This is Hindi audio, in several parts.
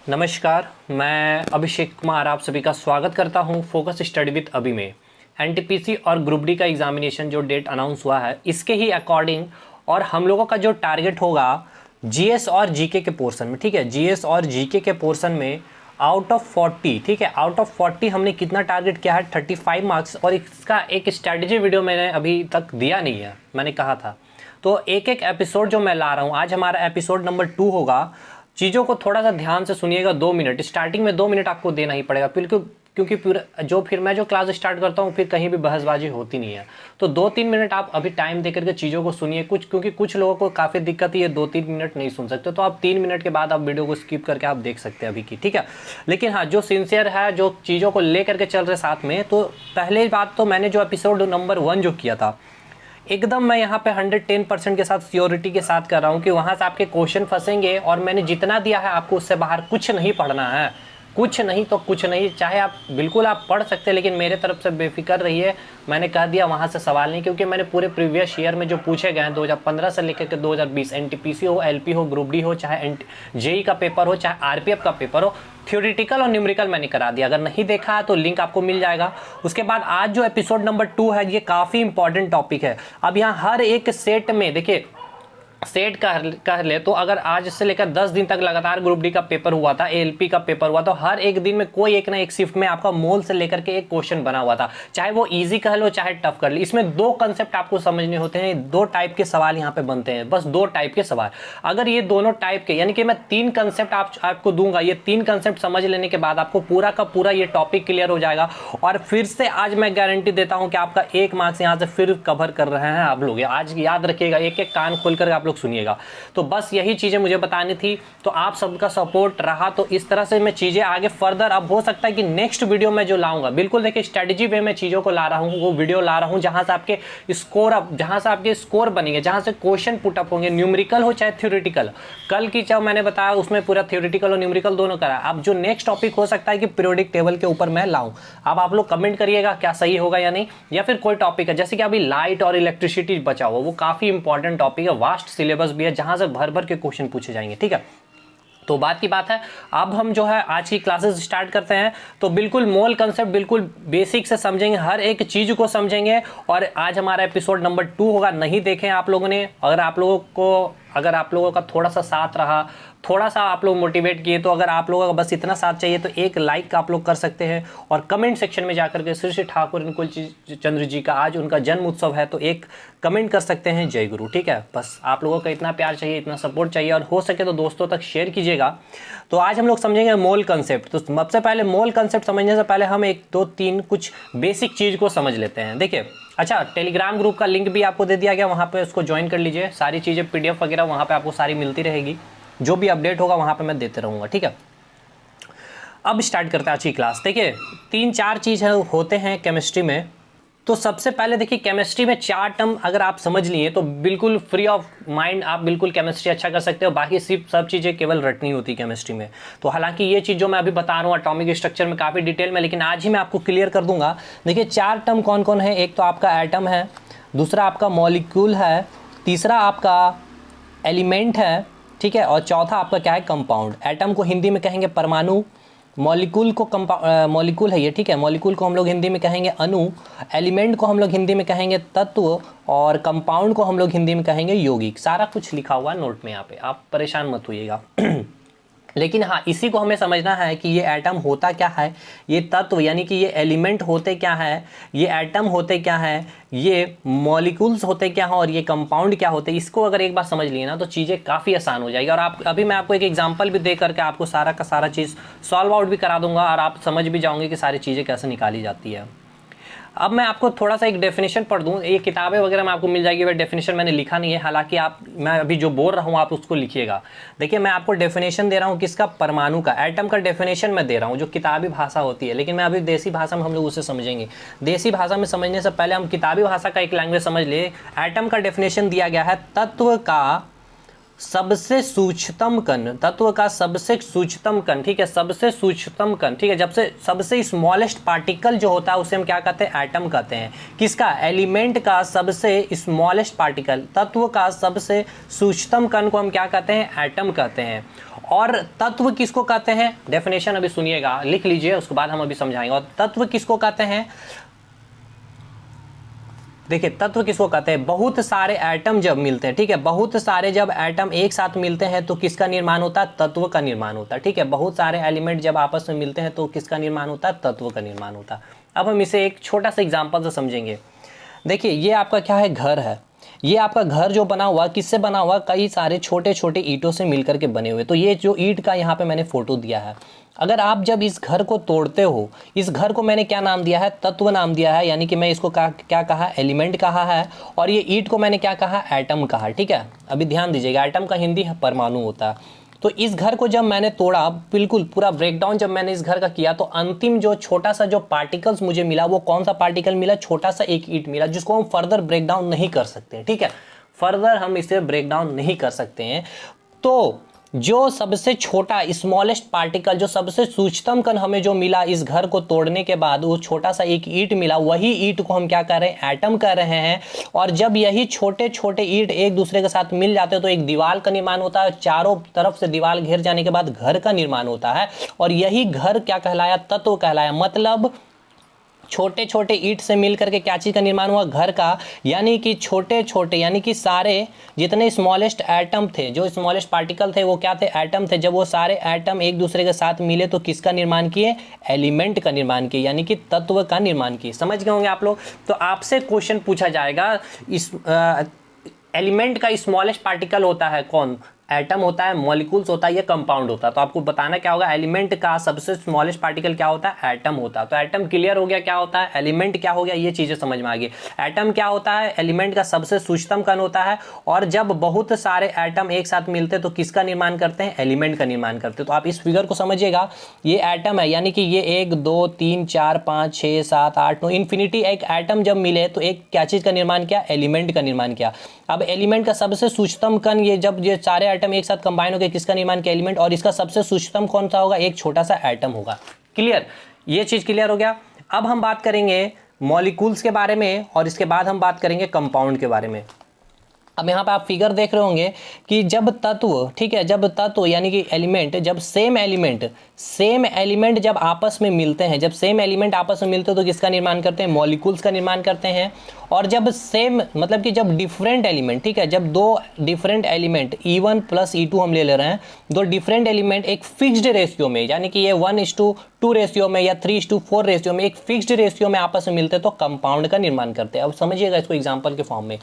नमस्कार, मैं अभिषेक कुमार आप सभी का स्वागत करता हूं फोकस स्टडी विद अभी में। एनटीपीसी और ग्रुप डी का एग्जामिनेशन जो डेट अनाउंस हुआ है इसके ही अकॉर्डिंग और हम लोगों का जो टारगेट होगा जीएस और जीके के पोर्शन में, ठीक है, जीएस और जीके के पोर्शन में आउट ऑफ 40, ठीक है, आउट ऑफ 40 हमने कितना टारगेट किया है 35 मार्क्स। और इसका एक स्ट्रैटेजी वीडियो मैंने अभी तक दिया नहीं है, मैंने कहा था। तो एक एक एपिसोड जो मैं ला रहा हूँ, आज हमारा एपिसोड नंबर 2 होगा। चीज़ों को थोड़ा सा ध्यान से सुनिएगा। 2 मिनट स्टार्टिंग में 2 मिनट आपको देना ही पड़ेगा, बिल्कुल, क्योंकि फिर मैं जो क्लास स्टार्ट करता हूँ फिर कहीं भी बहसबाजी होती नहीं है। तो 2-3 मिनट आप अभी टाइम दे करके चीज़ों को सुनिए। क्योंकि कुछ लोगों को काफ़ी दिक्कत है, 2-3 मिनट नहीं सुन सकते, तो आप 3 मिनट के बाद आप वीडियो को स्किप करके आप देख सकते हैं अभी की, ठीक है। लेकिन हाँ, जो सिंसियर है, जो चीज़ों को ले करके चल रहे साथ में, तो पहले बात तो मैंने जो एपिसोड नंबर 1 जो किया था, एकदम मैं यहाँ पे 110% के साथ श्योरिटी के साथ कर रहा हूँ कि वहाँ से आपके क्वेश्चन फंसेंगे। और मैंने जितना दिया है आपको उससे बाहर कुछ नहीं पढ़ना है, कुछ नहीं तो कुछ नहीं। चाहे आप बिल्कुल आप पढ़ सकते हैं, लेकिन मेरे तरफ से बेफिक्र रहिए। मैंने कह दिया वहाँ से सवाल नहीं, क्योंकि मैंने पूरे प्रीवियस ईयर में जो पूछे गए हैं 2015 से लेकर के 2020, एनटीपीसी हो, एलपी हो, ग्रुप डी हो, चाहे जेई का पेपर हो, चाहे आरपीएफ का पेपर हो, थ्योरेटिकल और न्यूमेरिकल मैंने करा दिया। अगर नहीं देखा है तो लिंक आपको मिल जाएगा। उसके बाद आज जो एपिसोड नंबर 2 है, ये काफ़ी इंपॉर्टेंट टॉपिक है। अब यहाँ हर एक सेट में देखिए, सेट कह ले तो अगर आज से लेकर 10 दिन तक लगातार ग्रुप डी का पेपर हुआ था, एएलपी का पेपर हुआ, तो हर एक दिन में कोई एक ना एक शिफ्ट में आपका मोल से लेकर के एक क्वेश्चन बना हुआ था, चाहे वो इजी कह लो चाहे टफ कर लो। इसमें 2 कंसेप्ट आपको समझने होते हैं, 2 टाइप के सवाल यहाँ पे बनते हैं, बस 2 टाइप के सवाल। अगर ये दोनों टाइप के, यानी कि मैं 3 कंसेप्ट आपको दूंगा, ये 3 कंसेप्ट समझ लेने के बाद आपको पूरा का पूरा ये टॉपिक क्लियर हो जाएगा। और फिर से आज मैं गारंटी देता हूँ कि आपका 1 मार्क्स यहाँ से फिर कवर कर रहे हैं आप लोग। आज याद रखिएगा, एक एक कान खोल कर आप लोग सुनिएगा। तो बस यही चीजें मुझे बतानी थी, तो आप सबका सपोर्ट रहा, तो इस तरह से मैं चीजें आगे फर्दर, अब हो सकता है कि नेक्स्ट वीडियो में जो लाऊंगा, बिल्कुल देखिए स्ट्रेटजी वे में चीजों को ला रहा हूं, वो वीडियो ला रहा हूं जहां से आपके स्कोर बनेंगे, जहां से क्वेश्चन पुटअप होंगे, न्यूमेरिकल हो चाहे थ्योरेटिकल। कल की जो मैंने बताया उसमें पूरा थ्योरेटिकल और न्यूमेरिकल दोनों करा। अब जो नेक्स्ट टॉपिक हो सकता है कि पीरियोडिक टेबल के ऊपर मैं लाऊं। अब आप लोग कमेंट करिएगा क्या सही होगा या नहीं, या फिर कोई टॉपिक है जैसे कि अभी लाइट और इलेक्ट्रिसिटी बचा हुआ, वो काफी इंपॉर्टेंट टॉपिक है, वास्ट सिलेबस भी है, जहां से भर भर के क्वेश्चन पूछे जाएंगे, ठीक है। तो बात की बात है, अब हम जो है आज की क्लासेस स्टार्ट करते हैं। तो बिल्कुल मोल कंसेप्ट बिल्कुल बेसिक से समझेंगे, हर एक चीज को समझेंगे। और आज हमारा एपिसोड नंबर 2 होगा, नहीं देखें आप लोगों ने, अगर आप लोगों का थोड़ा सा साथ रहा, थोड़ा सा आप लोग मोटिवेट किए, तो अगर आप लोगों का बस इतना साथ चाहिए तो एक लाइक आप लोग कर सकते हैं। और कमेंट सेक्शन में जाकर के श्री ठाकुर अनुकूल चंद्र जी का आज उनका जन्म उत्सव है, तो एक कमेंट कर सकते हैं, जय गुरु, ठीक है। बस आप लोगों का इतना प्यार चाहिए, इतना सपोर्ट चाहिए, और हो सके तो दोस्तों तक शेयर कीजिएगा। तो आज हम लोग समझेंगे मोल कंसेप्ट। तो सबसे पहले मोल कंसेप्ट समझने से पहले हम 1-2-3 कुछ बेसिक चीज को समझ लेते हैं। देखिए, अच्छा, टेलीग्राम ग्रुप का लिंक भी आपको दे दिया गया, वहाँ पे उसको ज्वाइन कर लीजिए। सारी चीज़ें पीडीएफ वगैरह वहाँ पे आपको सारी मिलती रहेगी, जो भी अपडेट होगा वहाँ पे मैं देते रहूँगा, ठीक है। अब स्टार्ट करते हैं आज की क्लास। देखिए, 3-4 चीज़ होते हैं केमिस्ट्री में। तो सबसे पहले देखिए, केमिस्ट्री में 4 टर्म अगर आप समझ लिए तो बिल्कुल फ्री ऑफ माइंड आप बिल्कुल केमिस्ट्री अच्छा कर सकते हो। बाकी सिर्फ सब चीज़ें केवल रटनी होती है केमिस्ट्री में। तो हालांकि ये चीज़ जो मैं अभी बता रहा हूँ एटॉमिक स्ट्रक्चर में काफ़ी डिटेल में, लेकिन आज ही मैं आपको क्लियर कर दूंगा। देखिए, 4 टर्म कौन कौन है। एक तो आपका एटम है, दूसरा आपका मॉलिक्यूल है, तीसरा आपका एलिमेंट है, ठीक है, और चौथा आपका क्या है, कंपाउंड। एटम को हिंदी में कहेंगे परमाणु, मॉलिक्यूल को मॉलिक्यूल है ये, ठीक है, मॉलिक्यूल को हम लोग हिंदी में कहेंगे अणु, एलिमेंट को हम लोग हिंदी में कहेंगे तत्व, और कंपाउंड को हम लोग हिंदी में कहेंगे यौगिक। सारा कुछ लिखा हुआ है नोट में यहाँ पे, आप परेशान मत होइएगा। लेकिन हाँ, इसी को हमें समझना है कि ये एटम होता क्या है, ये तत्व यानी कि ये एलिमेंट होते क्या है, ये एटम होते क्या है, ये मॉलिक्यूल्स होते क्या हैं, और ये कंपाउंड क्या होते हैं। इसको अगर एक बार समझ लिए ना तो चीज़ें काफ़ी आसान हो जाएगी। और आप अभी मैं आपको एक एग्जांपल भी दे करके आपको सारा का सारा चीज़ सॉल्व आउट भी करा दूंगा, और आप समझ भी जाओगे कि सारी चीज़ें कैसे निकाली जाती है। अब मैं आपको थोड़ा सा एक डेफिनेशन पढ़ दूँ, ये किताबें वगैरह में आपको मिल जाएगी, वह डेफिनेशन मैंने लिखा नहीं है, हालांकि मैं अभी जो बोल रहा हूँ आप उसको लिखिएगा। देखिए, मैं आपको डेफिनेशन दे रहा हूँ किसका, परमाणु का, एटम का डेफिनेशन मैं दे रहा हूँ, जो किताबी भाषा होती है। लेकिन मैं अभी देसी भाषा में हम लोग उसे समझेंगे। देसी भाषा में समझने से पहले हम किताबी भाषा का एक लैंग्वेज समझ ले। एटम का डेफिनेशन दिया गया है, तत्व का सबसे सूक्ष्मतम कण, तत्व का सबसे सूक्ष्मतम कण, ठीक है, सबसे सूक्ष्मतम कण, ठीक है, जब से सबसे स्मॉलेस्ट पार्टिकल जो होता है उसे हम क्या कहते हैं, एटम कहते हैं। किसका, एलिमेंट का सबसे स्मॉलेस्ट पार्टिकल, तत्व का सबसे सूक्ष्मतम कण को हम क्या कहते हैं, एटम कहते हैं। और तत्व किसको कहते हैं, डेफिनेशन अभी सुनिएगा, लिख लीजिए, उसके बाद हम अभी समझाएंगे। और तत्व किसको कहते हैं, देखिए तत्व किसको कहते हैं, बहुत सारे एटम जब मिलते हैं, ठीक है, बहुत सारे जब एटम एक साथ मिलते हैं तो किसका निर्माण होता है, तत्व का निर्माण होता है, ठीक है, बहुत सारे एलिमेंट जब आपस में मिलते हैं तो किसका निर्माण होता है, तत्व का निर्माण होता है। अब हम इसे एक छोटा सा एग्जांपल से समझेंगे। देखिए ये आपका क्या है, घर है, ये आपका घर जो बना हुआ किससे बना हुआ, कई सारे छोटे छोटे ईंटों से मिलकर के बने हुए। तो ये जो ईंट का यहाँ पे मैंने फोटो दिया है, अगर आप जब इस घर को तोड़ते हो, इस घर को मैंने क्या नाम दिया है, तत्व नाम दिया है, यानी कि मैं इसको क्या कहा, एलिमेंट कहा है, और ये ईंट को मैंने क्या कहा, एटम कहा, ठीक है। अभी ध्यान दीजिएगा, एटम का हिंदी है परमाणु होता है। तो इस घर को जब मैंने तोड़ा, बिल्कुल पूरा ब्रेकडाउन जब मैंने इस घर का किया, तो अंतिम जो छोटा सा जो पार्टिकल्स मुझे मिला, वो कौन सा पार्टिकल मिला, छोटा सा एक ईंट मिला, जिसको हम फर्दर ब्रेकडाउन नहीं कर सकते, ठीक है, फर्दर हम इसे ब्रेकडाउन नहीं कर सकते हैं। तो जो सबसे छोटा स्मॉलेस्ट पार्टिकल, जो सबसे सूक्ष्मतम कण हमें जो मिला इस घर को तोड़ने के बाद, वो छोटा सा एक ईंट मिला, वही ईंट को हम क्या कर रहे हैं, एटम कर रहे हैं। और जब यही छोटे छोटे ईंट एक दूसरे के साथ मिल जाते हैं तो एक दीवार का निर्माण होता है, चारों तरफ से दीवार घेर जाने के बाद घर का निर्माण होता है, और यही घर क्या कहलाया, तत्व कहलाया। मतलब छोटे छोटे ईंट से मिलकर के क्या चीज़ का निर्माण हुआ, घर का, यानी कि छोटे छोटे, यानी कि सारे जितने स्मॉलेस्ट एटम थे, जो स्मॉलेस्ट पार्टिकल थे वो क्या थे, एटम थे। जब वो सारे एटम एक दूसरे के साथ मिले तो किसका निर्माण किए, एलिमेंट का निर्माण किए, यानी कि तत्व का निर्माण किए। समझ गए होंगे आप लोग। तो आपसे क्वेश्चन पूछा जाएगा, इस एलिमेंट का स्मॉलेस्ट पार्टिकल होता है कौन, एटम होता है, मॉलिक्यूल्स होता है, या कंपाउंड होता है। तो आपको बताना क्या होगा, एलिमेंट का सबसे स्मॉलेस्ट पार्टिकल क्या होता है, एटम होता है। तो एटम क्लियर हो गया क्या होता है, एलिमेंट क्या हो गया, ये चीजें समझ में आ गई। एटम क्या होता है, एलिमेंट का सबसे सूक्ष्मतम कण होता है, और जब बहुत सारे एटम एक साथ मिलते हैं तो किसका निर्माण करते हैं, एलिमेंट का निर्माण करते हैं। तो आप इस फिगर को समझिएगा, ये एटम है, यानी कि ये 1 2 3 4 5 6 7 8 9 इन्फिनिटी एक एटम जब मिले तो एक क्या चीज का निर्माण किया, एलिमेंट का निर्माण किया। अब एलिमेंट का सबसे सूक्ष्मतम कण, ये जब ये सारे एटम एक साथ कंबाइन होकर किसका निर्माण किया, एलिमेंट, और इसका सबसे सूक्ष्मतम कौन सा होगा, एक छोटा सा एटम होगा। क्लियर, ये चीज क्लियर हो गया। अब हम बात करेंगे मॉलिक्यूल्स के बारे में, और इसके बाद हम बात करेंगे कंपाउंड के बारे में। अब यहाँ पे आप फिगर देख रहे होंगे कि जब तत्व, ठीक है, जब तत्व यानी कि एलिमेंट, जब सेम एलिमेंट जब आपस में मिलते हैं, जब सेम एलिमेंट आपस में मिलते हैं तो किसका निर्माण करते हैं, मॉलिक्यूल्स का निर्माण करते हैं। और जब सेम, मतलब कि जब डिफरेंट एलिमेंट, ठीक है, जब दो डिफरेंट एलिमेंट E1 + E2 हम ले रहे हैं, दो डिफरेंट एलिमेंट एक फिक्स्ड रेशियो में, यानी कि ये 1:2 रेशियो में या 3:4 रेशियो में, एक फिक्स्ड रेशियो में आपस में मिलते हैं तो कंपाउंड का निर्माण करते हैं। अब समझिएगा इसको एग्जाम्पल के फॉर्म में।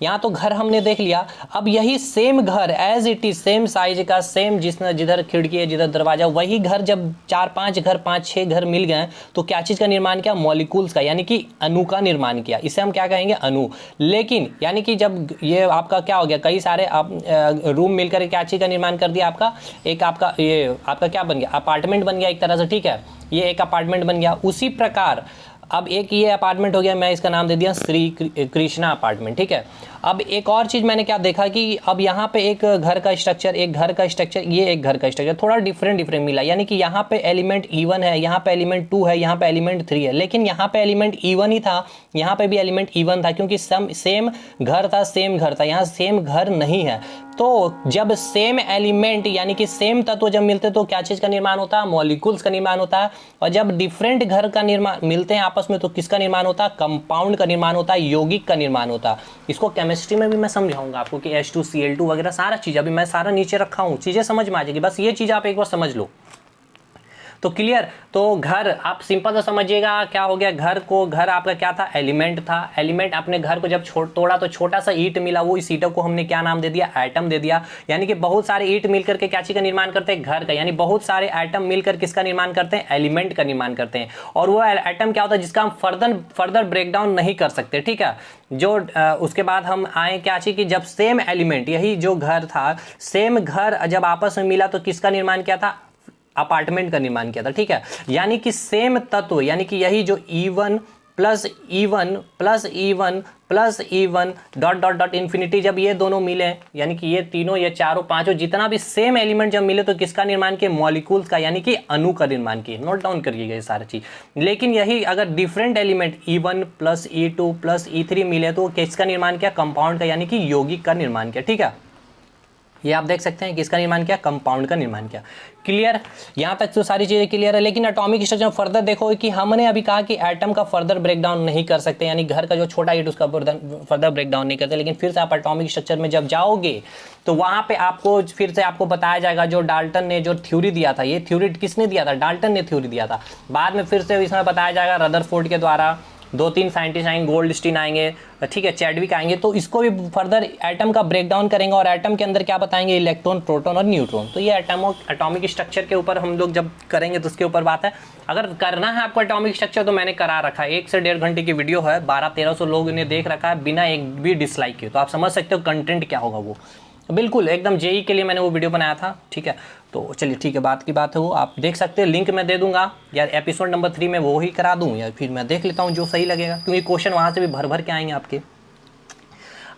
यहाँ तो घर हमने देख लिया, अब यही सेम घर as it is, same size का, सेम जिधर खिड़की है, जिधर दरवाजा, वही घर जब 4-5 घर 5-6 घर मिल गए तो क्या चीज़ का निर्माण किया, मॉलिक्यूल्स का, यानी कि अणु का निर्माण किया। इसे हम क्या कहेंगे, अणु। लेकिन यानी कि जब ये आपका क्या हो गया, कई सारे आप रूम मिलकर क्या चीज़ का निर्माण कर दिया, आपका एक आपका ये आपका क्या बन गया, अपार्टमेंट बन गया एक तरह से, ठीक है, ये एक अपार्टमेंट बन गया। उसी प्रकार अब एक ये अपार्टमेंट हो गया, मैं इसका नाम दे दिया श्री कृष्णा अपार्टमेंट, ठीक है। अब एक और चीज़ मैंने क्या देखा कि अब यहाँ पे एक घर का स्ट्रक्चर, ये एक घर का स्ट्रक्चर थोड़ा डिफरेंट मिला, यानी कि यहाँ पे एलिमेंट E1 है, यहाँ पे एलिमेंट 2 है, यहाँ पे एलिमेंट 3 है, लेकिन यहाँ पे एलिमेंट E1 ही था, यहाँ पे भी एलिमेंट E1 था, क्योंकि सेम घर था, यहाँ सेम घर नहीं है। तो जब सेम एलिमेंट यानी कि सेम तत्व जब मिलते तो क्या चीज़ का निर्माण होता है, मॉलिक्यूल्स का निर्माण होता है। और जब डिफरेंट घर का निर्माण मिलते हैं आपस में तो किसका निर्माण होता है, कंपाउंड का निर्माण होता है, यौगिक का निर्माण होता है। इसको केमिस्ट्री में भी मैं समझाऊंगा आपको कि H2Cl2 वगैरह सारा चीज़ अभी मैं सारा नीचे रखा हूँ, चीज़ें समझ में आ जाएगी, बस ये चीज़ आप एक बार समझ लो। तो क्लियर, तो घर आप सिंपल से समझिएगा क्या हो गया, घर आपका क्या था, एलिमेंट था। एलिमेंट अपने घर को जब तोड़ा तो छोटा सा ईंट मिला, वो इस ईंट को हमने क्या नाम दे दिया, एटम दे दिया। यानी कि बहुत सारे ईंट मिलकर के क्या चीज का निर्माण करते हैं, घर का, यानी बहुत सारे एटम मिलकर किसका निर्माण करते हैं, एलिमेंट का निर्माण करते हैं। और वो एटम क्या होता है जिसका हम फर्दर ब्रेकडाउन नहीं कर सकते, ठीक है। जो उसके बाद हम आए क्या चीज कि जब सेम एलिमेंट, यही जो घर था, सेम घर जब आपस में मिला तो किसका निर्माण किया था, अपार्टमेंट का निर्माण किया था, ठीक है। यानी कि सेम तत्व, यानी कि यही जो E1 + E1 + E1 + E1 ... infinity, जब ये दोनों मिले, यानी कि ये तीनों, ये चारों पांचों जितना भी सेम एलिमेंट जब मिले तो किसका निर्माण किए, मॉलिक्यूल्स का, यानी कि अणु का निर्माण किए। नोट डाउन करिएगा ये सारा चीज। लेकिन यही अगर different element E1 + E2 + E3 मिले तो किसका निर्माण किया, कंपाउंड का, यानी कि यौगिक का निर्माण किया, ठीक है। ये आप देख सकते हैं किसका निर्माण किया, कंपाउंड का निर्माण किया। क्लियर, यहाँ तक तो सारी चीज़ें क्लियर है। लेकिन एटॉमिक स्ट्रक्चर फर्दर देखोगे कि हमने अभी कहा कि एटम का फर्दर ब्रेकडाउन नहीं कर सकते, यानी घर का जो छोटा यूनिट उसका फर्दर ब्रेकडाउन नहीं करते। लेकिन फिर से आप एटॉमिक स्ट्रक्चर में जब जाओगे तो वहाँ पे आपको फिर से आपको बताया जाएगा, जो डाल्टन ने जो थ्योरी दिया था, ये थ्योरी किसने दिया था, डाल्टन ने थ्योरी दिया था। बाद में फिर से इसमें बताया जाएगा रदरफोर्ड के द्वारा, 2-3 साइंटिस्ट आएंगे, गोल्डस्टीन आएंगे, ठीक है, चैडविक आएंगे, तो इसको भी फर्दर एटम का ब्रेकडाउन करेंगे और एटम के अंदर क्या बताएंगे, इलेक्ट्रॉन, प्रोटॉन और न्यूट्रॉन। तो ये एटॉमिक स्ट्रक्चर के ऊपर हम लोग जब करेंगे तो उसके ऊपर बात है। अगर करना है आपको एटॉमिक स्ट्रक्चर तो मैंने करा रखा है, 1 से 1.5 घंटे की वीडियो है, 1200-1300 लोग ने देख रखा है बिना एक भी डिसलाइक के, तो आप समझ सकते हो कंटेंट क्या होगा वो, बिल्कुल एकदम जेई के लिए मैंने वो वीडियो बनाया था, ठीक है। तो चलिए ठीक है, बात की बात है वो आप देख सकते हैं, लिंक मैं दे दूंगा, या एपिसोड नंबर 3 में वो ही करा दूं, या फिर मैं देख लेता हूं जो सही लगेगा, क्योंकि क्वेश्चन वहाँ से भी भर भर के आएंगे आपके।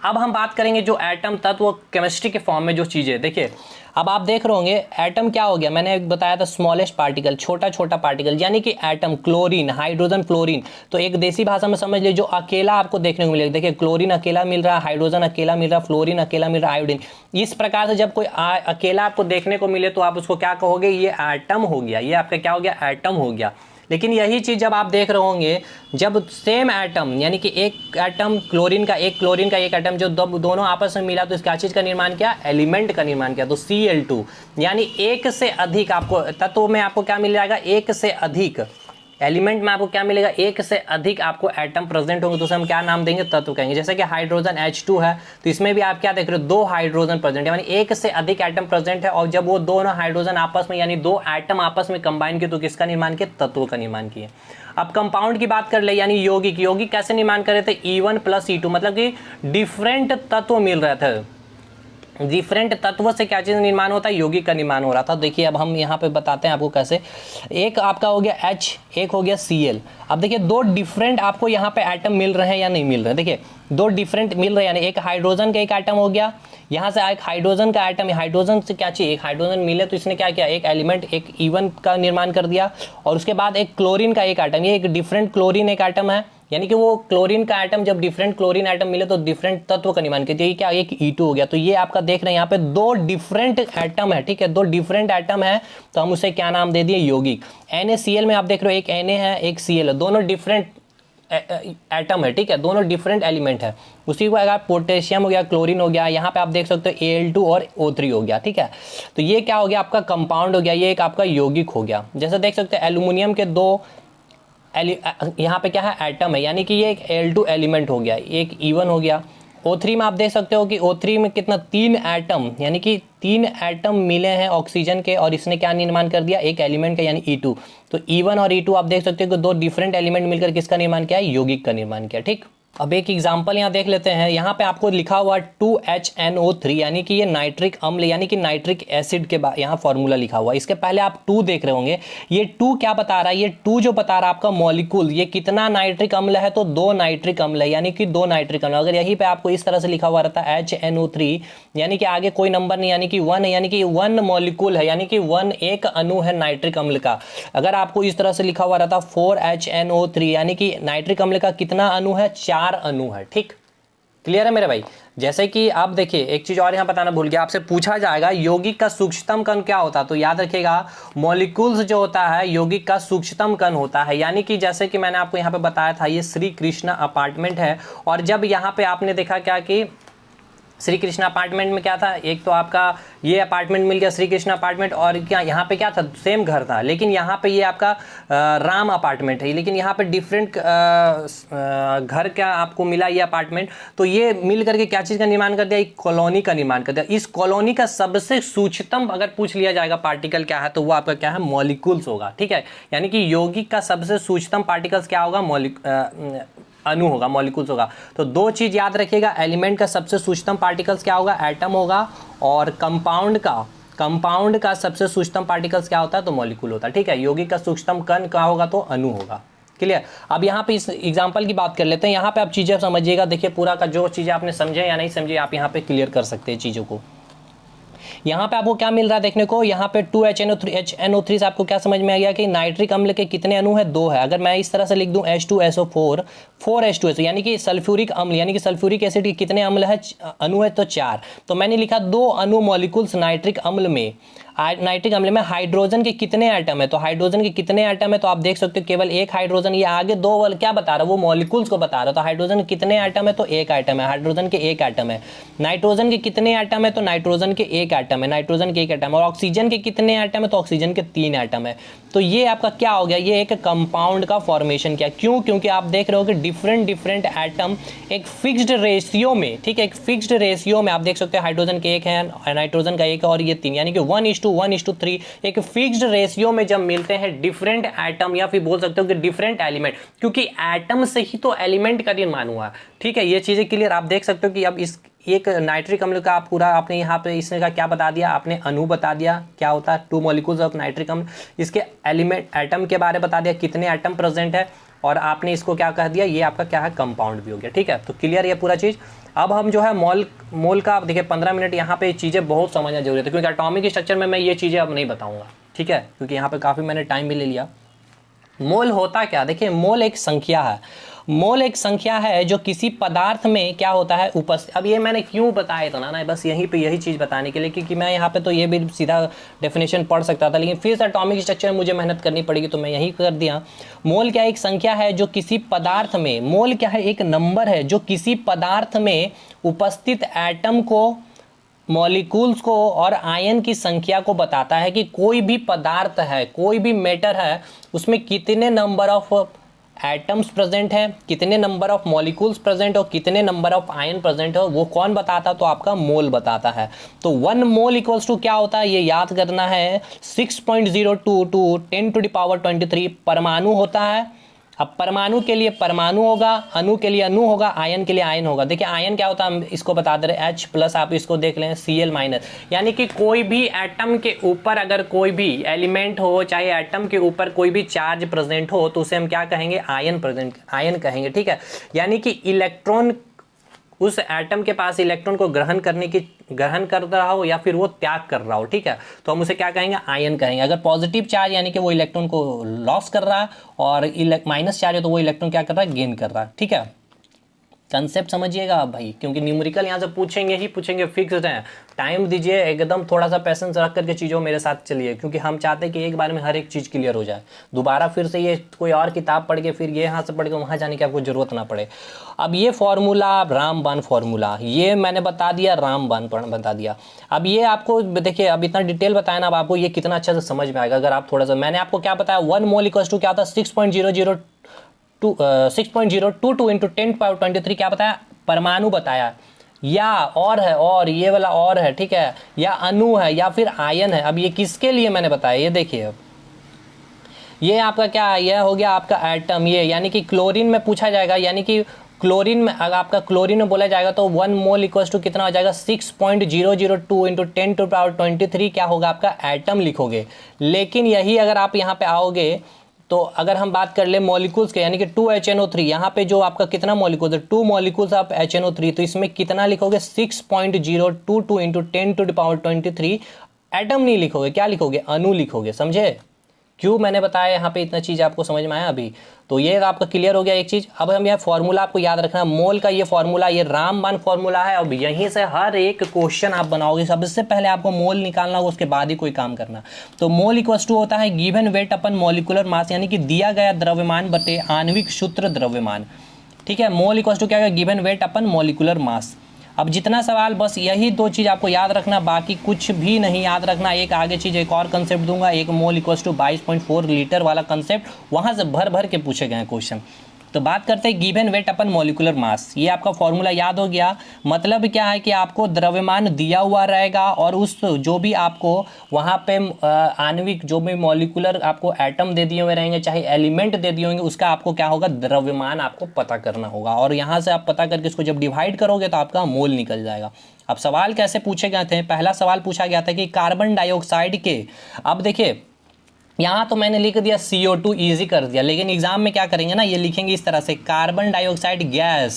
अब हम बात करेंगे जो एटम तत्व केमिस्ट्री के फॉर्म में जो चीज़ें, देखिए अब आप देख रहे होंगे एटम क्या हो गया, मैंने एक बताया था स्मॉलेस्ट पार्टिकल, छोटा छोटा पार्टिकल, यानी कि एटम, क्लोरीन, हाइड्रोजन, फ्लोरीन। तो एक देसी भाषा में समझ लीजिए जो अकेला आपको देखने को मिलेगा, देखिए क्लोरीन अकेला मिल रहा है, हाइड्रोजन अकेला मिल रहा है, फ्लोरीन अकेला मिल रहा है, आयोडीन। इस प्रकार से जब कोई अकेला आपको देखने को मिले तो आप उसको क्या कहोगे, ये एटम हो गया, ये आपका क्या हो गया, एटम हो गया। लेकिन यही चीज़ जब आप देख रहे होंगे, जब सेम एटम, यानी कि एक एटम क्लोरीन का एक एटम जो दोनों आपस में मिला तो इस क्या चीज़ का निर्माण किया, एलिमेंट का निर्माण किया, तो Cl2, यानी एक से अधिक आपको तत्व में आपको क्या मिल जाएगा, एक से अधिक एलिमेंट में आपको क्या मिलेगा, एक से अधिक आपको एटम प्रेजेंट होंगे, तो उसे हम क्या नाम देंगे, तत्व कहेंगे। जैसे कि हाइड्रोजन H2 है, तो इसमें भी आप क्या देख रहे हो, 2 हाइड्रोजन प्रेजेंट है, यानी एक से अधिक एटम प्रेजेंट है, और जब वो दोनों हाइड्रोजन आपस में, यानी 2 एटम आपस में कंबाइन किए तो किसका निर्माण किया, तत्व का निर्माण किए। अब कंपाउंड की बात कर ले, यानी यौगिक कैसे निर्माण कर रहे थे, E1 + E2, मतलब कि डिफरेंट तत्व मिल रहे थे, डिफरेंट तत्व से क्या चीज़ निर्माण होता है, यौगिक का निर्माण हो रहा था। देखिए अब हम यहाँ पे बताते हैं आपको कैसे, एक आपका हो गया H, एक हो गया Cl। अब देखिए 2 डिफरेंट आपको यहाँ पे एटम मिल रहे हैं या नहीं मिल रहे हैं, देखिए 2 डिफरेंट मिल रहे हैं, यानी एक हाइड्रोजन का एक एटम हो गया, यहाँ से एक हाइड्रोजन का एटम, हाइड्रोजन से क्या चाहिए, एक हाइड्रोजन मिले तो इसने क्या किया, एक एलिमेंट, एक E1 का निर्माण कर दिया, और उसके बाद एक क्लोरीन का एक एटम, ये एक डिफरेंट क्लोरीन एक एटम है, यानी कि वो क्लोरीन का एटम, जब डिफरेंट क्लोरीन एटम मिले तो डिफरेंट तत्व का निर्माण किया, क्या एक E2 हो गया। तो ये आपका देख रहे हैं यहाँ पे 2 डिफरेंट एटम है, ठीक है, 2 डिफरेंट एटम है, तो हम उसे क्या नाम दे दिए, यौगिक। NaCl में आप देख रहे हो एक Na है, एक Cl है, दोनों डिफरेंट एटम है, ठीक है, दोनों डिफरेंट एलिमेंट है। उसी को अगर पोटेशियम हो गया, क्लोरीन हो गया, यहाँ पे आप देख सकते हो Al2 और O3 हो गया, ठीक है। तो ये क्या हो गया, आपका कंपाउंड हो गया, ये एक आपका यौगिक हो गया। जैसे देख सकते हो एल्यूमिनियम के 2 यहाँ पे क्या है, एटम है, यानी कि ये एक Al2 एलिमेंट हो गया, एक E1 हो गया। O3 में आप देख सकते हो कि O3 में कितना, 3 एटम, यानी कि 3 एटम मिले हैं ऑक्सीजन के, और इसने क्या निर्माण कर दिया, एक एलिमेंट का, यानी E2। तो E1 और E2 आप देख सकते हो कि 2 डिफरेंट एलिमेंट मिलकर किसका निर्माण किया है, यौगिक का निर्माण किया, ठीक। अब एक एग्जाम्पल यहाँ देख लेते हैं, यहाँ पे आपको लिखा हुआ 2HNO3, यानी कि ये नाइट्रिक अम्ल, यानी कि नाइट्रिक एसिड के बाद यहाँ फॉर्मूला लिखा हुआ है। इसके पहले आप 2 देख रहे होंगे, ये 2 क्या बता रहा है, ये 2 जो बता रहा है आपका मॉलिक्यूल, ये कितना नाइट्रिक अम्ल है, तो 2 नाइट्रिक अम्ल है, यानी कि 2 नाइट्रिक अम्ल। अगर यहीं पे आपको इस तरह से लिखा हुआ रहता है HNO3, यानी कि आगे कोई नंबर नहीं, यानी कि 1 है, यानी कि 1 मॉलिक्यूल है, यानी कि 1 एक अणु है नाइट्रिक अम्ल का। अगर आपको इस तरह से लिखा हुआ रहता 4HNO3, यानी कि नाइट्रिक अम्ल का कितना अणु है, 4 अणु है, ठीक। क्लियर है मेरे भाई। जैसे कि आप देखिए एक चीज और यहां बताना भूल गया, आपसे पूछा जाएगा यौगिक का सूक्ष्मतम कण क्या होता है, तो याद रखिएगा मॉलिक्यूल्स जो होता है यौगिक का सूक्ष्मतम कण होता है। यानी कि जैसे कि मैंने आपको यहां पे बताया था, ये श्री कृष्ण अपार्टमेंट है, और जब यहां पे आपने देखा क्या कि श्री कृष्ण अपार्टमेंट में क्या था, एक तो आपका ये अपार्टमेंट मिल गया श्री कृष्ण अपार्टमेंट, और क्या यहाँ पे क्या था, सेम घर था, लेकिन यहाँ पे ये आपका राम अपार्टमेंट है, लेकिन यहाँ पे डिफरेंट घर क्या आपको मिला, ये अपार्टमेंट। तो ये मिल करके क्या चीज़ का निर्माण कर दिया, एक कॉलोनी का निर्माण कर दिया। इस कॉलोनी का सबसे सूक्ष्मतम अगर पूछ लिया जाएगा पार्टिकल क्या है, तो वो आपका क्या है, मॉलिक्यूल्स होगा, ठीक है। यानी कि यौगिक का सबसे सूक्ष्मतम पार्टिकल्स क्या होगा, अणु होगा, मॉलिक्यूल्स होगा। तो 2 चीज याद रखिएगा, एलिमेंट का सबसे सूक्ष्मतम पार्टिकल्स क्या होगा, एटम होगा, और कंपाउंड का सबसे सूक्ष्मतम पार्टिकल्स क्या होता है, तो मॉलिक्यूल होता है, ठीक है। यौगिक का सूक्ष्मतम कण क्या होगा, तो अणु होगा। क्लियर। अब यहाँ पे इस एग्जांपल की बात कर लेते हैं, यहाँ पे आप चीजें समझिएगा, देखिए पूरा का जो चीजें आपने समझे या नहीं समझे आप यहाँ पे क्लियर कर सकते हैं चीजों को। यहाँ पे आपको क्या मिल रहा है देखने को, यहाँ पे 2HNO3 से आपको क्या समझ में आ गया कि नाइट्रिक अम्ल के कितने अणु है, 2 है। अगर मैं इस तरह से लिख दूं H2SO4 4H2SO यानी कि सल्फ्यूरिक अम्ल यानी कि सल्फ्यूरिक एसिड के कितने अम्ल है, अणु है तो 4। तो मैंने लिखा 2 अणु मॉलिक्यूल्स नाइट्रिक अम्ल में। नाइट्रिक अम्ल में हाइड्रोजन के कितने एटम है, तो हाइड्रोजन के कितने एटम है, तो आप देख सकते हो केवल एक हाइड्रोजन, ये आगे 2 वाले क्या बता रहा है, वो मॉलिक्यूल्स को बता रहा है। तो हाइड्रोजन के कितने एटम है, तो एक एटम है, हाइड्रोजन के एक एटम है। नाइट्रोजन के कितने एटम है, तो नाइट्रोजन के एक एटम है, नाइट्रोजन के एक एटम है। और ऑक्सीजन के कितने एटम है, तो ऑक्सीजन के 3 एटम है। तो ये आपका क्या हो गया, ये एक कंपाउंड का फॉर्मेशन किया। क्यों? क्योंकि आप देख रहे हो कि डिफरेंट एटम एक फिक्स्ड रेशियो में, ठीक है, एक फिक्स्ड रेशियो में आप देख सकते हैं हाइड्रोजन के एक है, नाइट्रोजन का एक है और ये 3, यानी कि 1:1:3 एक फिक्स्ड रेशियो में जब मिलते हैं डिफरेंट एटम, या फिर बोल सकते हो कि डिफरेंट एलिमेंट, क्योंकि एटम से ही तो एलिमेंट का निर्माण हुआ। ठीक है, ये चीजें क्लियर आप देख सकते हो कि अब इस एक नाइट्रिक अम्ल का आप पूरा आपने यहाँ पे इसने का क्या बता दिया, आपने अणु बता दिया क्या होता है, 2 मॉलिक्यूल्स ऑफ नाइट्रिक अम्ल, इसके एलिमेंट एटम के बारे में बता दिया कितने एटम प्रेजेंट है, और आपने इसको क्या कह दिया, ये आपका क्या है, कंपाउंड भी हो गया। ठीक है, तो क्लियर ये पूरा चीज़। अब हम जो है मोल का देखिए 15 मिनट यहाँ पे चीज़ें बहुत समझना जरूरी है, क्योंकि एटॉमिक स्ट्रक्चर में मैं ये चीज़ें अब नहीं बताऊँगा। ठीक है, क्योंकि यहाँ पे काफ़ी मैंने टाइम भी ले लिया। मोल होता क्या, देखिए मोल एक संख्या है, मोल एक संख्या है जो किसी पदार्थ में क्या होता है उपस्थित। अब ये मैंने क्यों बताया था ना, बस यहीं पे यही चीज़ बताने के लिए, क्योंकि मैं यहाँ पे तो ये भी सीधा डेफिनेशन पढ़ सकता था, लेकिन फिर से एटॉमिक स्ट्रक्चर में मुझे मेहनत करनी पड़ेगी, तो मैं यही कर दिया। मोल क्या, एक संख्या है जो किसी पदार्थ में, मोल क्या है, एक नंबर है जो किसी पदार्थ में उपस्थित एटम को, मॉलिक्यूल्स को और आयन की संख्या को बताता है कि कोई भी पदार्थ है, कोई भी मैटर है, उसमें कितने नंबर ऑफ एटम्स प्रेजेंट है, कितने नंबर ऑफ मॉलिक्यूल्स प्रेजेंट हो, कितने नंबर ऑफ आयन प्रेजेंट हो, वो कौन बताता, तो आपका मोल बताता है। तो 1 मोल इक्वल्स टू क्या होता है, ये याद करना है, 6.02 टू 10⁻23 परमाणु होता है। अब परमाणु के लिए परमाणु होगा, अणु के लिए अणु होगा, आयन के लिए आयन होगा। देखिए आयन क्या होता है, हम इसको बता दे रहे H+, आप इसको देख लें Cl-, यानी कि कोई भी एटम के ऊपर अगर कोई भी एलिमेंट हो, चाहे एटम के ऊपर कोई भी चार्ज प्रेजेंट हो, तो उसे हम क्या कहेंगे, आयन कहेंगे। ठीक है, यानी कि इलेक्ट्रॉन उस एटम के पास इलेक्ट्रॉन को ग्रहण कर रहा हो या फिर वो त्याग कर रहा हो, ठीक है, तो हम उसे क्या कहेंगे, आयन कहेंगे। अगर पॉजिटिव चार्ज यानी कि वो इलेक्ट्रॉन को लॉस कर रहा है, और माइनस चार्ज है तो वो इलेक्ट्रॉन क्या कर रहा है, गेन कर रहा है। ठीक है, कंसेप्ट समझिएगा आप भाई, क्योंकि न्यूमेरिकल यहाँ से पूछेंगे ही पूछेंगे, फिक्स्ड है। टाइम दीजिए, एकदम थोड़ा सा पैसेंस रख करके चीज़ों मेरे साथ चलिए, क्योंकि हम चाहते हैं कि एक बार में हर एक चीज़ क्लियर हो जाए, दोबारा फिर से ये कोई और किताब पढ़ के फिर ये यहाँ से पढ़ के वहाँ जाने की आपको ज़रूरत ना पड़े। अब ये फार्मूला, रामबाण फार्मूला, ये मैंने बता दिया, रामबाण बता दिया। अब ये आपको देखिए, अब इतना डिटेल बताया ना, अब आपको ये कितना अच्छे से समझ में आएगा अगर आप थोड़ा सा, मैंने आपको क्या बताया, 1 मोल इक्वल्स टू क्या होता है, 6.022 इंटू 10⁻23 क्या बताया, परमाणु बताया, या और है, और ये वाला और है, ठीक है, या अणु है, या फिर आयन है। अब ये किसके लिए मैंने बताया, ये देखिए, अब ये आपका क्या है, यह हो गया आपका एटम, ये यानी कि क्लोरीन में पूछा जाएगा, यानी कि क्लोरीन में अगर आपका क्लोरीन में बोला जाएगा तो 1 मोल इक्वल्स टू कितना हो जाएगा, 6.002 इंटू 10⁻23 क्या होगा आपका, एटम लिखोगे। लेकिन यही अगर आप यहाँ पे आओगे तो अगर हम बात कर ले मॉलिक्यूल्स के, यानी कि 2HNO3, यहाँ पे जो आपका कितना मॉलिक्यूल्स है, 2 मॉलिक्यूल्स ऑफ HNO3, तो इसमें कितना लिखोगे, 6.022 इंटू 10⁻23 एटम नहीं लिखोगे, क्या लिखोगे, अणु लिखोगे। समझे क्यों मैंने बताया यहाँ पे, इतना चीज़ आपको समझ में आया अभी, तो ये आपका क्लियर हो गया एक चीज़। अब हम यह फॉर्मूला आपको याद रखना, मोल का ये फॉर्मूला, ये रामबाण फॉर्मूला है। अब यहीं से हर एक क्वेश्चन आप बनाओगे, सबसे पहले आपको मोल निकालना होगा, उसके बाद ही कोई काम करना। तो मोल इक्वल्स टू होता है गिवन वेट अपन मॉलिकुलर मास, यानी कि दिया गया द्रव्यमान बटे आणविक सूत्र द्रव्यमान। ठीक है, मोल इक्वल्स टू क्या है, गिवन वेट अपन मॉलिकुलर मास। अब जितना सवाल, बस यही 2 चीज़ आपको याद रखना, बाकी कुछ भी नहीं याद रखना। एक आगे चीज़, एक और कंसेप्ट दूंगा, एक मोल इक्वल्स टू 22.4 लीटर वाला कंसेप्ट, वहाँ से भर के पूछे गए क्वेश्चन। तो बात करते हैं गिवन वेट अपन मॉलिकुलर मास, ये आपका फॉर्मूला याद हो गया। मतलब क्या है कि आपको द्रव्यमान दिया हुआ रहेगा, और उस जो भी आपको वहाँ पे आणविक जो भी मॉलिकुलर आपको एटम दे दिए हुए रहेंगे, चाहे एलिमेंट दे दिए होंगे, उसका आपको क्या होगा, द्रव्यमान आपको पता करना होगा, और यहाँ से आप पता करके इसको जब डिवाइड करोगे तो आपका मोल निकल जाएगा। अब सवाल कैसे पूछे गए थे, पहला सवाल पूछा गया था कि कार्बन डाइऑक्साइड के, अब देखिए यहाँ तो मैंने लिख दिया CO2 ईजी कर दिया, लेकिन एग्जाम में क्या करेंगे ना, ये लिखेंगे इस तरह से, कार्बन डाइऑक्साइड गैस,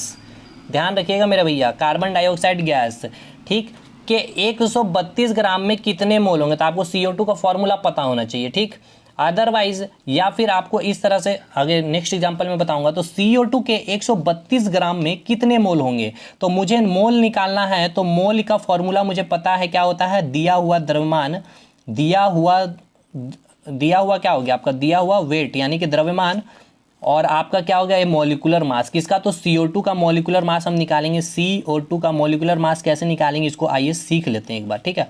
ध्यान रखिएगा मेरे भैया, कार्बन डाइऑक्साइड गैस, ठीक, कि 132 ग्राम में कितने मोल होंगे, तो आपको CO2 का फॉर्मूला पता होना चाहिए, ठीक। अदरवाइज या फिर आपको इस तरह से आगे नेक्स्ट एग्जांपल में बताऊंगा, तो CO2 के 132 ग्राम में कितने मोल होंगे, तो मुझे मोल निकालना है। तो मोल का फॉर्मूला मुझे पता है क्या होता है, दिया हुआ द्रव्यमान, दिया हुआ क्या हो गया आपका, दिया हुआ वेट यानी कि द्रव्यमान, और आपका क्या हो गया ये मॉलिक्यूलर मास किसका, तो CO2 का मॉलिक्यूलर मास हम निकालेंगे। CO2 का मॉलिक्यूलर मास कैसे निकालेंगे, इसको आइए सीख लेते हैं एक बार, ठीक है।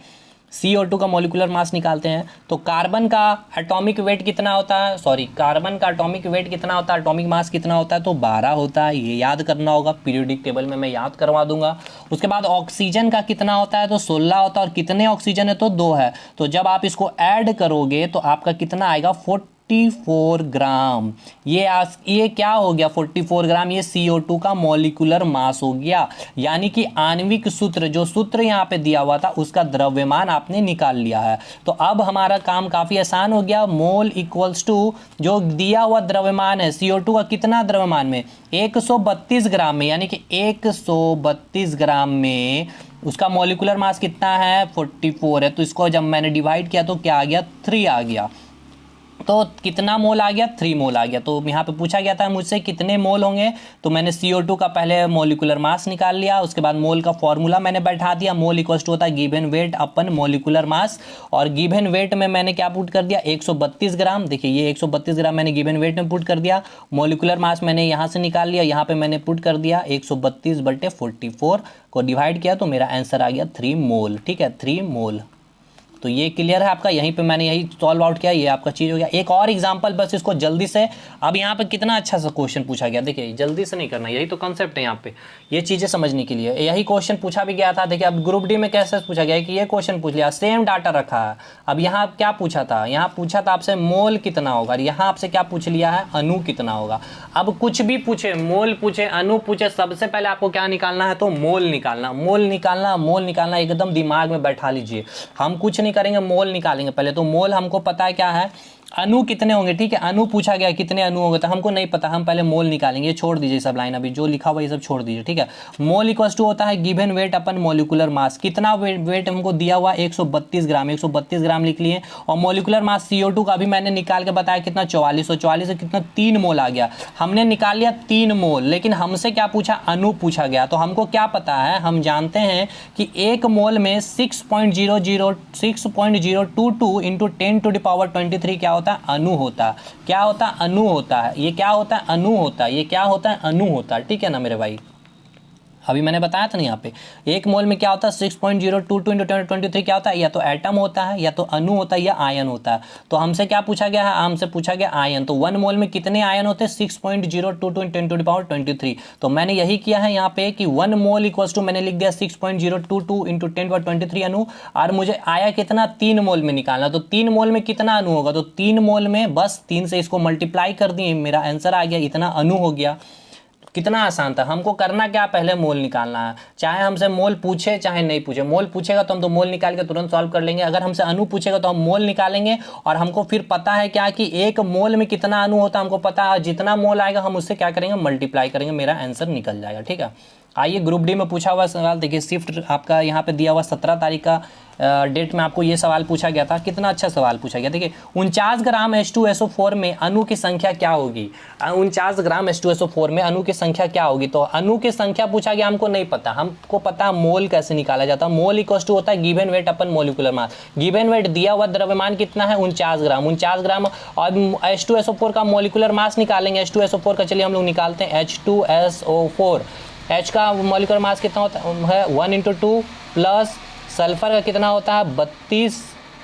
CO2 का मॉलिक्यूलर मास निकालते हैं, तो कार्बन का एटॉमिक वेट कितना होता है, कार्बन का एटॉमिक वेट कितना होता है, एटॉमिक मास कितना होता है, तो 12 होता है। ये याद करना होगा, पीरियोडिक टेबल में मैं याद करवा दूंगा। उसके बाद ऑक्सीजन का कितना होता है, तो 16 होता है। और कितने ऑक्सीजन है, तो 2 है। तो जब आप इसको ऐड करोगे तो आपका कितना आएगा, 44 ग्राम। ये क्या हो गया, 44 ग्राम, ये CO2 का मॉलिक्यूलर मास हो गया। यानी कि आणविक सूत्र, जो सूत्र यहाँ पे दिया हुआ था उसका द्रव्यमान आपने निकाल लिया है। तो अब हमारा काम काफी आसान हो गया। मोल इक्वल्स टू जो दिया हुआ द्रव्यमान है CO2 का, कितना द्रव्यमान में, 132 ग्राम में, यानी कि 132 ग्राम में उसका मॉलिक्यूलर मास कितना है, 44 है। तो इसको जब मैंने डिवाइड किया तो क्या आ गया, 3 आ गया। तो कितना मोल आ गया, 3 मोल आ गया। तो यहाँ पे पूछा गया था मुझसे कितने मोल होंगे, तो मैंने CO2 का पहले मॉलिक्यूलर मास निकाल लिया। उसके बाद मोल का फॉर्मूला मैंने बैठा दिया। मोल इक्वल्स टू होता है गिवन वेट अपन मॉलिक्यूलर मास, और गिवन वेट में मैंने क्या पुट कर दिया, 132 ग्राम। देखिए ये 132 ग्राम मैंने गिवन वेट में पुट कर दिया। मॉलिक्यूलर मास मैंने यहाँ से निकाल लिया, यहाँ पे मैंने पुट कर दिया 132/44 को डिवाइड किया, तो मेरा आंसर आ गया 3 मोल, ठीक है, 3 मोल। तो ये क्लियर है आपका, यहीं पे मैंने यही सॉल्व आउट किया, ये आपका चीज़ हो गया। एक और एग्जांपल बस इसको जल्दी से, अब यहाँ पे कितना अच्छा सा क्वेश्चन पूछा गया, देखिए जल्दी से नहीं करना, यही तो कॉन्सेप्ट है यहाँ पे, ये चीज़ें समझने के लिए। यही क्वेश्चन पूछा भी गया था। देखिए अब ग्रुप डी में कैसे पूछा गया है कि ये क्वेश्चन पूछ लिया, सेम डाटा रखा है। अब यहाँ क्या पूछा था, यहाँ पूछा था आपसे मोल कितना होगा, यहाँ आपसे क्या पूछ लिया है, अणु कितना होगा। अब कुछ भी पूछे, मोल पूछे, अणु पूछे, सबसे पहले आपको क्या निकालना है, तो मोल निकालना, मोल निकालना, मोल निकालना, एकदम दिमाग में बैठा लीजिए। हम कुछ नहीं करेंगे, मोल निकालेंगे पहले। तो मोल हमको पता है क्या है, अणु कितने होंगे, ठीक है। अणु पूछा गया कितने अणु होंगे, तो हमको नहीं पता, हम पहले मोल निकालेंगे। ये छोड़ दीजिए सब लाइन, अभी जो लिखा हुआ ये सब छोड़ दीजिए, ठीक है। मोल इक्वल्स टू होता है गिवन वेट अपन मॉलिक्यूलर मास। कितना वेट हमको दिया हुआ, 132 ग्राम, 132 ग्राम लिख लिए। और मॉलिक्यूलर मास CO2 का भी मैंने निकाल के बताया कितना, 44 से कितना, 3 मोल आ गया। हमने निकाल लिया 3 मोल, लेकिन हमसे क्या पूछा, अणु पूछा गया। तो हमको क्या पता है, हम जानते हैं कि 1 मोल में 6.022 इंटू 10⁻23 क्या होता है, अणु होता है। क्या होता है, अणु होता है। ये क्या होता है, अणु होता है। ये क्या होता है, अणु होता है, ठीक है ना मेरे भाई। अभी मैंने बताया था ना यहाँ पे 1 मोल में क्या होता है, 6.022 इंटू 10⁻23 क्या होता है, या तो एटम होता है, या तो अणु होता है, या आयन होता है। तो हमसे क्या पूछा गया है, हमसे पूछा गया आयन। तो 1 मोल में कितने आयन होते हैं, 6.022 इंटू 10⁻23। तो मैंने यही किया है यहाँ पे कि 1 मोल इक्वल्स टू मैंने लिख दिया 6.022 इंटू 10⁻23 अणु, और मुझे आया कितना, 3 मोल में निकालना। तो 3 मोल में कितना अणु होगा, तो 3 मोल में बस 3 से इसको मल्टीप्लाई कर दिए, मेरा आंसर आ गया, इतना अणु हो गया। कितना आसान था। हमको करना क्या, पहले मोल निकालना है। चाहे हमसे मोल पूछे चाहे नहीं पूछे, मोल पूछेगा तो हम तो मोल निकाल के तुरंत सॉल्व कर लेंगे। अगर हमसे अणु पूछेगा तो हम मोल निकालेंगे। और हमको फिर पता है क्या कि 1 मोल में कितना अणु होता है, हमको पता है। जितना मोल आएगा हम उससे क्या करेंगे, मल्टीप्लाई करेंगे, मेरा आंसर निकल जाएगा, ठीक है। आइए ग्रुप डी में पूछा हुआ सवाल देखिए, शिफ्ट आपका यहाँ पे दिया हुआ 17 तारीख का डेट में आपको ये सवाल पूछा गया था। कितना अच्छा सवाल पूछा गया। देखिए 49 ग्राम H2SO4 में अणु की संख्या क्या होगी, 49 ग्राम H2SO4 में अणु की संख्या क्या होगी। तो अणु की संख्या पूछा गया, हमको नहीं पता। हमको पता मोल कैसे निकाला जाता है। मोल इक्वल टू होता है गिवन वेट अपन मॉलिक्यूलर मास। गिवन वेट दिया हुआ द्रव्यमान कितना है, 49 ग्राम, 49 ग्राम। और H2SO4 का मॉलिक्यूलर मास निकालेंगे। H2SO4 का चलिए हम लोग निकालते हैं, H2SO4 H का मॉलिक्यूलर मास कितना होता है, 1 × 2 प्लस सल्फर का कितना होता है 32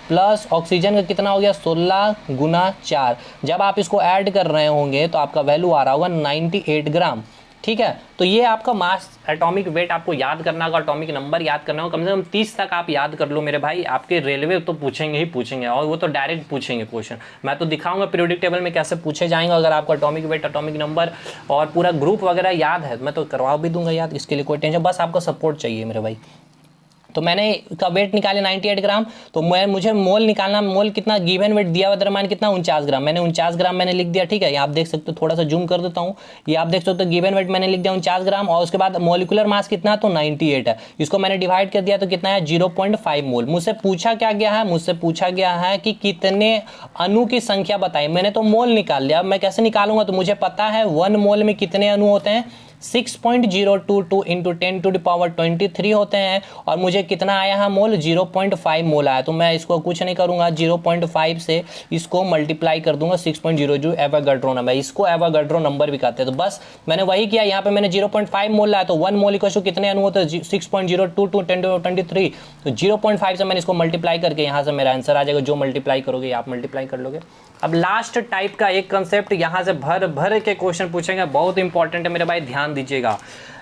प्लस ऑक्सीजन का कितना हो गया 16 × 4। जब आप इसको ऐड कर रहे होंगे तो आपका वैल्यू आ रहा होगा 98 ग्राम, ठीक है। तो ये आपका मास एटॉमिक वेट आपको याद करना होगा, एटॉमिक नंबर याद करना होगा। कम से कम 30 तक आप याद कर लो मेरे भाई। आपके रेलवे तो पूछेंगे ही पूछेंगे, और वो तो डायरेक्ट पूछेंगे क्वेश्चन। मैं तो दिखाऊंगा पीरियोडिक टेबल में कैसे पूछे जाएंगे। अगर आपको एटॉमिक वेट, एटॉमिक नंबर और पूरा ग्रुप वगैरह याद है, मैं तो करवा भी दूंगा याद, इसके लिए कोई टेंशन, बस आपको सपोर्ट चाहिए मेरे भाई। तो मैंने का वेट निकाले 98 ग्राम, तो मुझे मोल निकालना, मोल कितना गिवन वेट दिया हुआ द्रव्यमान कितना 49 ग्राम, मैंने 49 ग्राम मैंने लिख दिया, ठीक है। ये आप देख सकते हो, थोड़ा सा जूम कर देता हूँ, ये आप देख सकते हो गिवन वेट मैंने लिख दिया 49 ग्राम, और उसके बाद मॉलिक्यूलर मास कितना तो 98 है, इसको मैंने डिवाइड कर दिया तो कितना है 0.5 मोल। मुझसे पूछा क्या गया है, मुझसे पूछा गया है कि कितने अणु की संख्या बताइए, मैंने तो मोल निकाल लिया, अब मैं कैसे निकालूंगा, तो मुझे पता है 1 मोल में कितने अणु होते हैं 6.022 इंटू 10 टू द पावर 23 होते हैं, और मुझे कितना आया है मोल 0.5 मोल आया, तो मैं इसको कुछ नहीं करूंगा, 0.5 से इसको मल्टीप्लाई कर दूंगा 6.0 जो एवोगाड्रो नंबर, इसको एवोगाड्रो नंबर भी कहते हैं। तो बस मैंने वही किया, यहाँ पे मैंने 0.5 मोल लाया, तो 1 मोल इक्वल टू कितने अणु होते हैं 6.022 10 टू 23, तो 0.5 से मैंने इसको मल्टीप्लाई करके यहाँ से मेरा आंसर आ जाएगा, जो मल्टीप्लाई करोगे आप मल्टीप्लाई कर लोगे। अब लास्ट टाइप का एक कंसेप्ट यहाँ से भर के क्वेश्चन पूछेंगे, बहुत इंपॉर्टेंट है मेरे भाई, ध्यान दीजिएगा।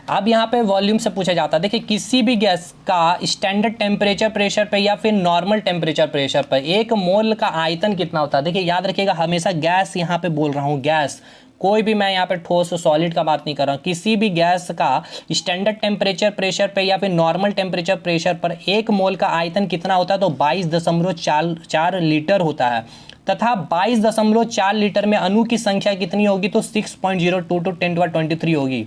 अब यहाँ पे वॉल्यूम से पूछा जाता है, देखिए किसी भी गैस का स्टैंडर्ड टेम्परेचर प्रेशर पे या फिर नॉर्मल टेम्परेचर प्रेशर पर 1 मोल का आयतन कितना होता है। देखिए याद रखिएगा, हमेशा गैस यहाँ पे बोल रहा हूँ, गैस, कोई भी मैं यहाँ पे ठोस सॉलिड का बात नहीं कर रहा हूँ, किसी भी गैस का स्टैंडर्ड टेम्परेचर प्रेशर पे या फिर नॉर्मल टेम्परेचर प्रेशर पर 1 मोल का आयतन कितना होता है तो 22.4 लीटर होता है, तथा 22.4 लीटर में अणु की संख्या कितनी होगी तो 6.022 10⁻23 होगी।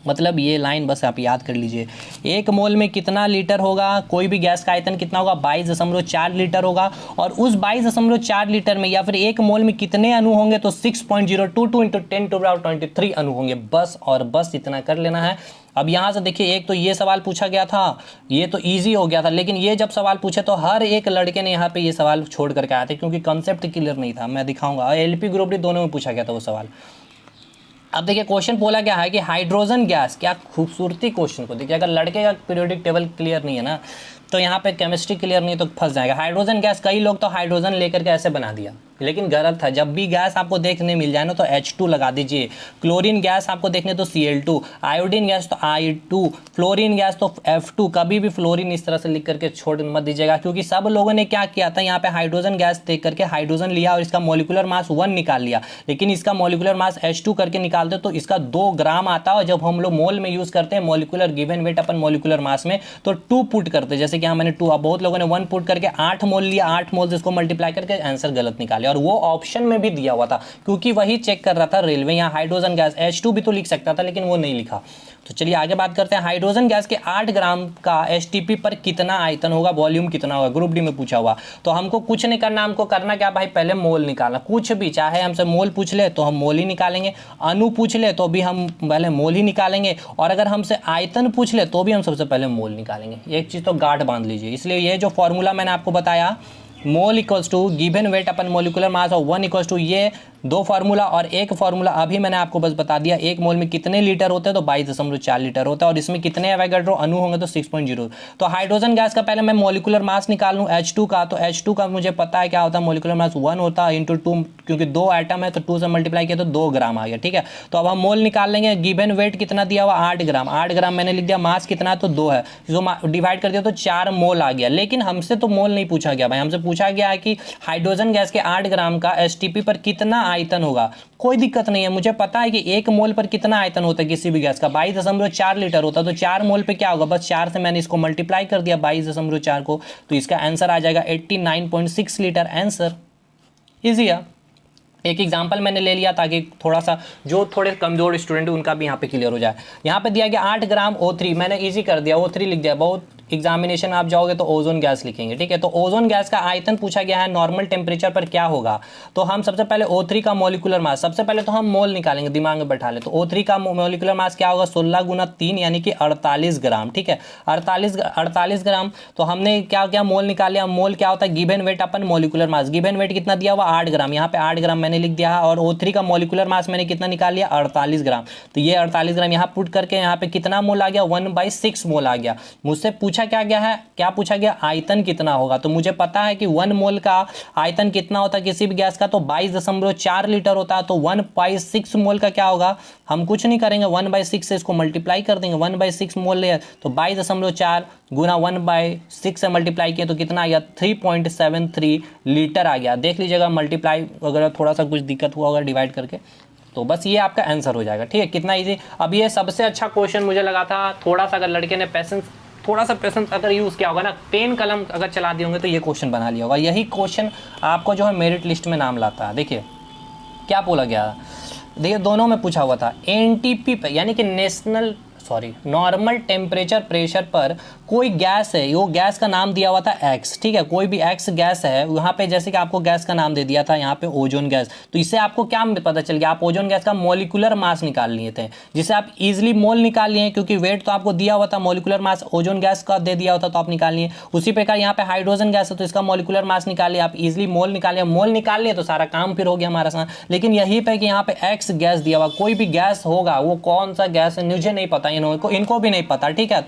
मतलब ये लाइन बस आप याद कर लीजिए, 1 मोल में कितना लीटर होगा, कोई भी गैस का आयतन कितना होगा 22.4 लीटर होगा, और उस 22.4 लीटर में या फिर 1 मोल में कितने अणु होंगे तो 6.022 इंटू 10⁻23 अणु होंगे, बस और बस इतना कर लेना है। अब यहाँ से देखिए, एक तो ये सवाल पूछा गया था, ये तो इजी हो गया था, लेकिन ये जब सवाल पूछे तो हर एक लड़के ने यहाँ पे ये सवाल छोड़ करके आए थे, क्योंकि कंसेप्ट क्लियर नहीं था। मैं दिखाऊंगा, एलपी ग्रुप डी दोनों में पूछा गया था वो सवाल। अब देखिए क्वेश्चन बोला क्या है कि हाइड्रोजन गैस, क्या खूबसूरती क्वेश्चन को देखिए, अगर लड़के का पीरियोडिक टेबल क्लियर नहीं है ना तो यहाँ पे केमिस्ट्री क्लियर नहीं है तो फंस जाएगा। हाइड्रोजन गैस, कई लोग तो हाइड्रोजन लेकर के ऐसे बना दिया, लेकिन गलत था। जब भी गैस आपको देखने मिल जाए ना तो H2 लगा दीजिए, क्लोरीन गैस आपको देखने तो Cl2, आयोडीन गैस तो I2, फ्लोरीन गैस तो F2, कभी भी फ्लोरीन इस तरह से लिख करके छोड़ मत दीजिएगा, क्योंकि सब लोगों ने क्या किया था, यहाँ पे हाइड्रोजन गैस देख करके हाइड्रोजन लिया और इसका मॉलिक्यूलर मास 1 निकाल लिया, लेकिन इसका मॉलिक्यूलर मास H2 करके निकालते तो इसका 2 ग्राम आता है, और जब हम लोग मोल में यूज करते हैं मॉलिक्यूलर गिवन वेट अपन मॉलिक्यूलर मास में तो 2 पुट करते हैं, जैसे कि मैंने 2, अब बहुत लोगों ने 1 पुट करके 8 मोल लिया, 8 मोल से इसको मल्टीप्लाई करके आंसर गलत निकाले, और वो ऑप्शन में भी दिया हुआ था, क्योंकि वही चेक कर रहा था रेलवे, यहाँ हाइड्रोजन गैस H2 भी तो लिख सकता था लेकिन वो नहीं लिखा। तो चलिए आगे बात करते हैं, हाइड्रोजन गैस के 8 ग्राम का एसटीपी पर कितना आयतन होगा, वॉल्यूम कितना होगा, ग्रुप डी में पूछा हुआ। तो हमको कुछ नहीं करना, हमको करना क्या भाई, पहले मोल निकालना, कुछ भी, चाहे हमसे मोल पूछ ले तो हम मोल ही निकालेंगे, अणु पूछ ले तो भी हम पहले मोल ही निकालेंगे, और अगर हमसे आयतन पूछ ले तो भी हम सबसे पहले मोल निकालेंगे। एक चीज़ तो गार्ड बांध लीजिए। इसलिए ये जो फॉर्मूला मैंने आपको बताया, mole equals to given weight upon molecular mass और 1 इक्वल्स टू, ये 2 फार्मूला और एक फार्मूला अभी मैंने आपको बस बता दिया। 1 मोल में कितने लीटर होते हैं तो 22.4 लीटर होता है, और इसमें कितने एवोगाड्रो अणु होंगे तो 6.0। तो हाइड्रोजन गैस का पहले मैं मोलिकुलर मास निकाल लूँ H2 का, तो H2 का मुझे पता है क्या होता है, मोलिकुलर मास 1 होता है इंटू 2, क्योंकि 2 आइटम है तो 2 से मल्टीप्लाई किया तो 2 ग्राम आ गया, ठीक है। तो अब हम मोल निकाल लेंगे, गिवन वेट कितना दिया हुआ 8 ग्राम, 8 ग्राम मैंने लिख दिया, मास कितना तो 2 है, जो डिवाइड कर दिया तो 4 मोल आ गया। लेकिन हमसे तो मोल नहीं पूछा गया भाई, हमसे पूछा गया है कि हाइड्रोजन गैस के 8 ग्राम का एसटीपी पर कितना आयतन होगा। कोई दिक्कत नहीं है, मुझे पता है कि 1 मोल पर कितना आयतन होता है किसी भी गैस का, 22.4 लीटर होता है, तो 4 मोल पे क्या होगा, बस 4 से मैंने इसको मल्टीप्लाई कर दिया 22.4 को, तो इसका आंसर आ जाएगा 89.6 लीटर। आंसर इजी है। एक एग्जाम्पल मैंने ले लिया ताकि थोड़ा सा जो थोड़े कमजोर स्टूडेंट उनका भी यहाँ पे क्लियर हो जाए। यहाँ पे दिया गया 8 ग्राम O3, मैंने इजी कर दिया, O3 लिख दिया। बहुत एग्जामिनेशन आप जाओगे तो ओजोन गैस लिखेंगे, ठीक है। तो ओजोन गैस का आयतन पूछा गया है, नॉर्मल टेम्परेचर पर क्या होगा। तो हम सबसे पहले O3 का मॉलिक्यूलर मास, सबसे पहले तो हम मोल निकालेंगे, दिमाग में बैठा ले। तो O3 का मॉलिक्यूलर मास क्या होगा, 16 गुना 3 यानी कि 48 ग्राम, ठीक है। 48 ग्राम। तो हमने क्या क्या मोल निकाल लिया, मोल क्या होता है, गिवन वेट अपन मॉलिक्यूलर मास, गिवन वेट कितना दिया हुआ 8 ग्राम, यहाँ पे 8 ग्राम मैंने लिख दिया है, और O3 का मॉलिक्यूलर मास मैंने कितना निकाल लिया 48 ग्राम। तो ये 48 ग्राम यहाँ पुट करके यहाँ पे कितना मोल आ गया, 1/6 मोल आ गया। मुझसे पूछा क्या गया है, क्या पूछा गया, आयतन कितना होगा। तो मुझे पता है कि 1 मोल का आयतन कितना होता है किसी भी गैस का, तो 22.4 लीटर होता है। तो 1/6 मोल का क्या होगा, हम कुछ नहीं करेंगे, 1/6 से इसको मल्टीप्लाई कर देंगे। 1/6 मोल ले तो 22.4 गुना 1/6 से मल्टीप्लाई किया तो कितना आ गया, 3.73 लीटर आ गया। देख लीजिएगा मल्टीप्लाई, अगर थोड़ा सा कुछ दिक्कत हुआ अगर डिवाइड करके, तो बस ये आपका आंसर हो जाएगा, ठीक है। कितना इजी। अब ये सबसे अच्छा क्वेश्चन मुझे लगा था, थोड़ा सा अगर लड़के ने पैसेंस थोड़ा सा पेशेंस अगर यूज़ किया होगा ना, पेन कलम अगर चला दिए होंगे तो ये क्वेश्चन बना लिया होगा। यही क्वेश्चन आपको जो है मेरिट लिस्ट में नाम लाता है। देखिए क्या बोला गया, देखिए दोनों में पूछा हुआ था एनटीपी पे, यानी कि नॉर्मल टेम्परेचर प्रेशर पर कोई गैस है, वो गैस का नाम दिया हुआ था एक्स, ठीक है, कोई भी एक्स गैस है वहाँ पे, जैसे कि आपको गैस का नाम दे दिया था यहाँ पे ओजोन गैस, तो इससे आपको क्या पता चल गया, आप ओजोन गैस का मॉलिक्यूलर मास निकाल लिए थे, जिसे आप इजीली मोल निकाल लिए, क्योंकि वेट तो आपको दिया हुआ था, मॉलिक्यूलर मास ओजोन गैस का दे दिया होता तो आप निकाल लिए। उसी प्रकार यहाँ पे हाइड्रोजन गैस है तो इसका मॉलिक्यूलर मास निकाल लिया, आप इजिली मोल निकाल लिए तो सारा काम फिर हो गया हमारा साथ। लेकिन यही पे कि यहाँ पे एक्स गैस दिया हुआ, कोई भी गैस होगा वो कौन सा गैस है मुझे नहीं पता, इनको भी नहीं पता, ठीक है।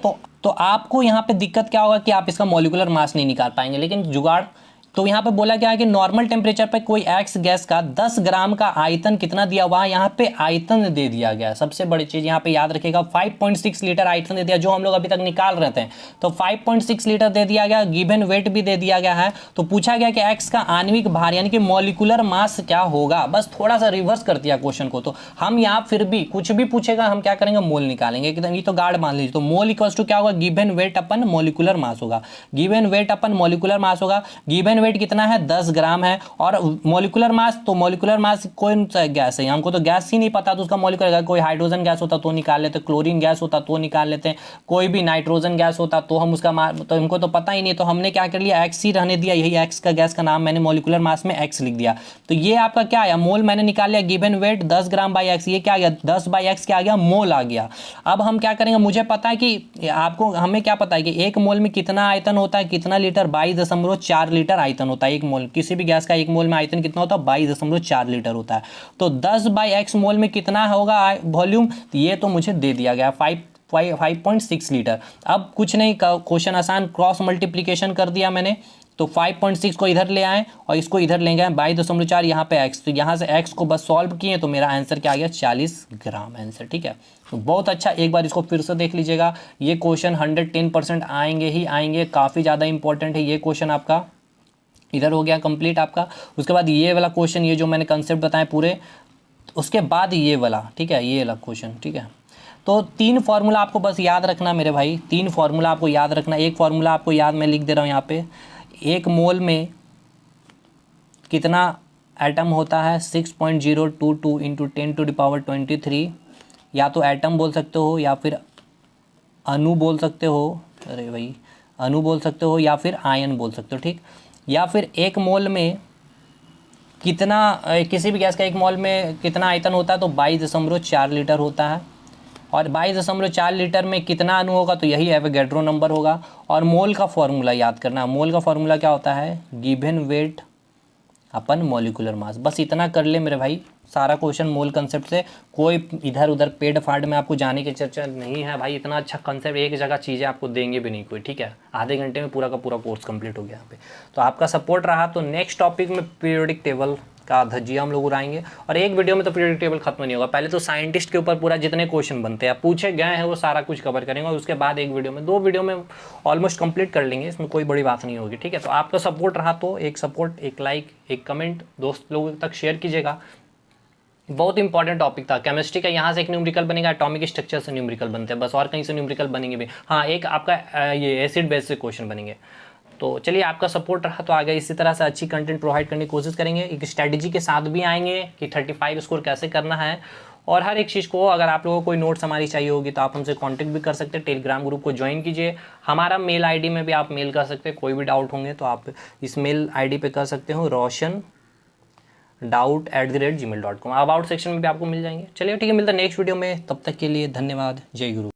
तो आपको यहाँ पे दिक्कत क्या होगा कि आप इसका मॉलिक्यूलर मास नहीं निकाल पाएंगे। लेकिन जुगाड़ तो यहाँ पे बोला गया है कि नॉर्मल टेम्परेचर पे कोई एक्स गैस का 10 ग्राम का आयतन कितना दिया हुआ है, यहाँ पे आयतन दे दिया गया। सबसे बड़ी चीज यहाँ पे याद रखिएगा 5.6 लीटर आयतन दे दिया, जो हम लोग अभी तक निकाल रहे थे। तो 5.6 लीटर दे दिया गया, गिवन वेट भी दे दिया गया है। तो पूछा गया कि एक्स का आणविक भार यानी कि मॉलिक्यूलर मास क्या होगा, बस थोड़ा सा रिवर्स कर दिया क्वेश्चन को। तो हम यहाँ फिर भी कुछ भी पूछेगा हम क्या करेंगे, मोल निकालेंगे, ये तो गार्ड मान लीजिए। तो मोल इक्वल्स टू क्या होगा, गिवन वेट अपन मॉलिक्यूलर मास होगा, गिवन वेट अपन मॉलिक्यूलर मास होगा। गिवन वेट कितना है, 10 ग्राम है, और मॉलिक्यूलर मास, तो मॉलिक्यूलर मास कौन सा गैस है, हमको तो गैस ही नहीं पता, तो उसका मॉलिक्यूलर, कोई हाइड्रोजन गैस होता तो निकाल लेते, क्लोरीन गैस होता तो निकाल लेते, कोई भी नाइट्रोजन गैस होता तो हम उसका तो हमको तो पता ही नहीं, तो हमने क्या कर लिया, एक्स ही रहने दिया, यही एक्स का गैस का नाम मैंने मॉलिक्यूलर मास में एक्स लिख दिया। तो ये आपका क्या आया, मोल मैंने निकाल लिया, given weight 10 gram by x, ये क्या आ गया 10 बाई एक्स क्या आ गया, मोल आ गया। अब हम क्या करेंगे, मुझे पता है कि आपको, हमें क्या पता है कि एक मोल में कितना आयतन होता है, कितना लीटर, 22.4 लीटर आयतन होता है एक मोल, किसी भी गैस का एक मोल में आयतन कितना होता है, 22.4 लीटर होता है। तो 10 बाई एक्स मोल में कितना होगा वॉल्यूम, ये तो मुझे दे दिया गया 5.6 लीटर। अब कुछ नहीं, क्वेश्चन आसान, क्रॉस मल्टीप्लीकेशन कर दिया मैंने, तो 5.6 को इधर ले आए और इसको इधर ले गए, 22.4 यहाँ पे एक्स, तो यहाँ से एक्स को बस सॉल्व किए तो मेरा आंसर क्या आ गया, 40 ग्राम आंसर, ठीक है। तो बहुत अच्छा, एक बार इसको फिर से देख लीजिएगा, ये क्वेश्चन 110% आएंगे ही आएंगे, काफ़ी ज़्यादा इंपॉर्टेंट है ये क्वेश्चन आपका। इधर हो गया कंप्लीट आपका। उसके बाद ये वाला क्वेश्चन, ये जो मैंने कंसेप्ट बताए पूरे, उसके बाद ये वाला, ठीक है, ये वाला क्वेश्चन, ठीक है। तो 3 फार्मूला आपको बस याद रखना मेरे भाई, 3 फार्मूला आपको याद रखना। एक फार्मूला आपको याद, मैं लिख दे रहा हूँ यहाँ पे, एक मोल में कितना एटम होता है, 6.022 इंटू 10⁻23, या तो एटम बोल सकते हो या फिर अणु बोल सकते हो, अरे भाई अणु बोल सकते हो या फिर आयन बोल सकते हो, ठीक। या फिर एक मोल में कितना, किसी भी गैस का एक मोल में कितना आयतन होता है, तो 22.4 लीटर होता है। और 22.4 लीटर में कितना अणु होगा, तो यही एवोगैड्रो नंबर होगा। और मोल का फॉर्मूला याद करना, मोल का फॉर्मूला क्या होता है, गिवन वेट अपन मॉलिक्यूलर मास। बस इतना कर ले मेरे भाई, सारा क्वेश्चन मोल कंसेप्ट से, कोई इधर उधर पेड फाड़ में आपको जाने की चर्चा नहीं है भाई। इतना अच्छा कंसेप्ट एक जगह चीज़ें आपको देंगे भी नहीं कोई, ठीक है। आधे घंटे में पूरा का पूरा कोर्स कंप्लीट हो गया यहाँ पे। तो आपका सपोर्ट रहा तो नेक्स्ट टॉपिक में पीरियोडिक टेबल का धज्जिया हम लोग उड़ाएंगे। और एक वीडियो में तो पीरियोडिक टेबल खत्म नहीं होगा, पहले तो साइंटिस्ट के ऊपर पूरा जितने क्वेश्चन बनते हैं पूछे गए हैं वो सारा कुछ कवर करेंगे, और उसके बाद एक वीडियो में, 2 वीडियो में ऑलमोस्ट कंप्लीट कर लेंगे, इसमें कोई बड़ी बात नहीं होगी, ठीक है। तो आपका सपोर्ट रहा तो एक सपोर्ट, एक लाइक, एक कमेंट दोस्त लोगों तक शेयर कीजिएगा। बहुत इंपॉर्टेंट टॉपिक था केमिस्ट्री का। यहाँ से एक न्यूमेरिकल बनेगा, एटॉमिक स्ट्रक्चर से न्यूमेरिकल बनते हैं, बस और कहीं से न्यूमेरिकल बनेंगे भी, हाँ एक आपका ये एसिड बेस से क्वेश्चन बनेंगे। तो चलिए आपका सपोर्ट रहा तो आगे इसी तरह से अच्छी कंटेंट प्रोवाइड करने की कोशिश करेंगे। एक स्ट्रैटेजी के साथ भी आएंगे कि 35 स्कोर कैसे करना है, और हर एक चीज़ को, अगर आप लोगों को कोई नोट्स हमारी चाहिए होगी तो आप हमसे कांटेक्ट भी कर सकते हैं। टेलीग्राम ग्रुप को ज्वाइन कीजिए, हमारा मेल आईडी में भी आप मेल कर सकते हैं, कोई भी डाउट होंगे तो आप इस मेल आईडी पे कर सकते हो, roshan.doubt@gmail.com। अबाउट सेक्शन में भी आपको मिल जाएंगे। चलिए ठीक है, मिलता है नेक्स्ट वीडियो में, तब तक के लिए धन्यवाद, जय गुरु।